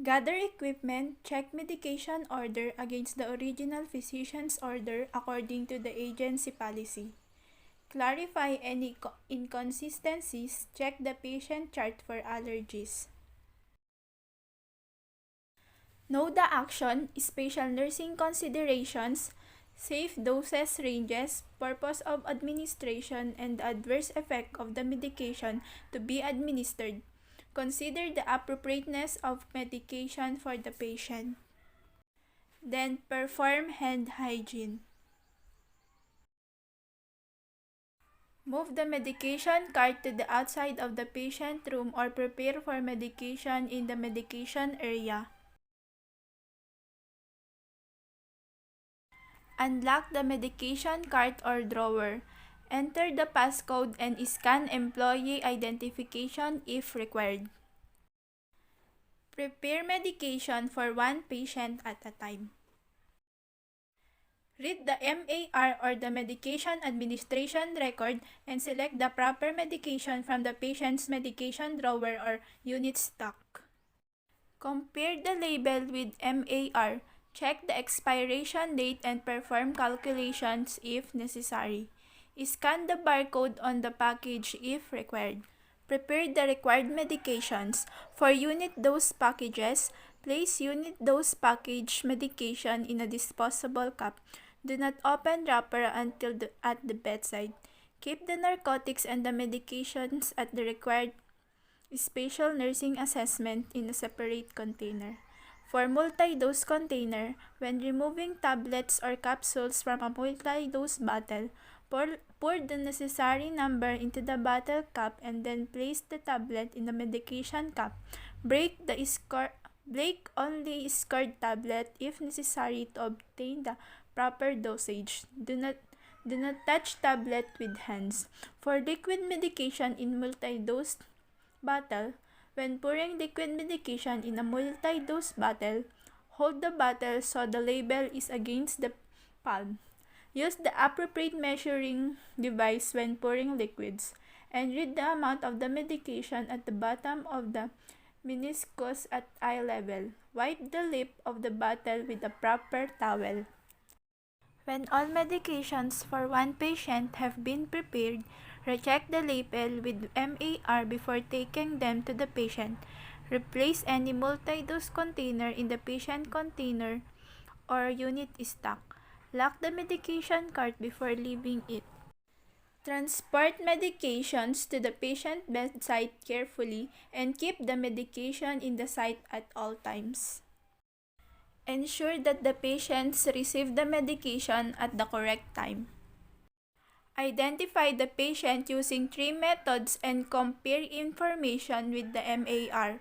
Gather equipment, check medication order against the original physician's order according to the agency policy. Clarify any inconsistencies, check the patient chart for allergies. Know the action, special nursing considerations, safe doses ranges, purpose of administration, and the adverse effect of the medication to be administered. Consider the appropriateness of medication for the patient. Then perform hand hygiene. Move the medication cart to the outside of the patient room or prepare for medication in the medication area. Unlock the medication cart or drawer. Enter the passcode and scan employee identification if required. Prepare medication for one patient at a time. Read the MAR or the medication administration record and select the proper medication from the patient's medication drawer or unit stock. Compare the label with MAR. Check the expiration date and perform calculations if necessary. Scan the barcode on the package if required. Prepare the required medications. For unit dose packages, place unit dose package medication in a disposable cup. Do not open wrapper until at the bedside. Keep the narcotics and the medications at the required special nursing assessment in a separate container. For multi-dose container, when removing tablets or capsules from a multi-dose bottle, pour the necessary number into the bottle cap and then place the tablet in the medication cap. Break only scored tablet if necessary to obtain the proper dosage. Do not touch tablet with hands. For liquid medication in multi-dose bottle, when pouring liquid medication in a multi-dose bottle, hold the bottle so the label is against the palm. Use the appropriate measuring device when pouring liquids, and read the amount of the medication at the bottom of the meniscus at eye level. Wipe the lip of the bottle with a proper towel. When all medications for one patient have been prepared, recheck the label with MAR before taking them to the patient. Replace any multi-dose container in the patient container or unit stock. Lock the medication cart before leaving it. Transport medications to the patient bedside carefully and keep the medication in the site at all times. Ensure that the patients receive the medication at the correct time. Identify the patient using 3 methods and compare information with the MAR.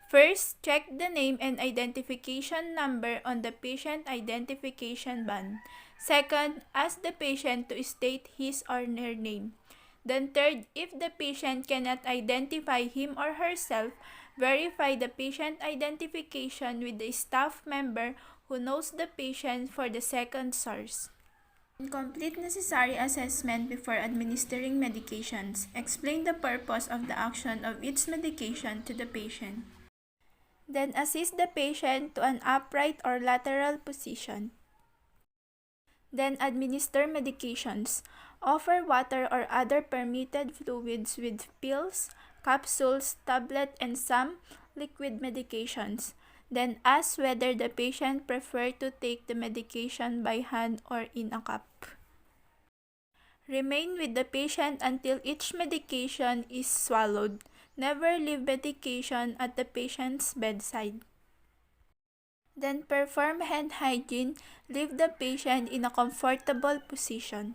First, check the name and identification number on the patient identification band. Second, ask the patient to state his or her name. Then third, if the patient cannot identify him or herself, verify the patient identification with the staff member who knows the patient for the second source. Complete necessary assessment before administering medications. Explain the purpose of the action of each medication to the patient. Then assist the patient to an upright or lateral position. Then administer medications. Offer water or other permitted fluids with pills, capsules, tablet, and some liquid medications. Then ask whether the patient prefers to take the medication by hand or in a cup. Remain with the patient until each medication is swallowed. Never leave medication at the patient's bedside. Then perform hand hygiene. Leave the patient in a comfortable position.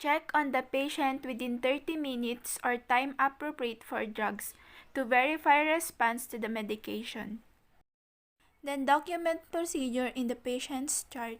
Check on the patient within 30 minutes or time appropriate for drugs to verify response to the medication. Then document procedure in the patient's chart.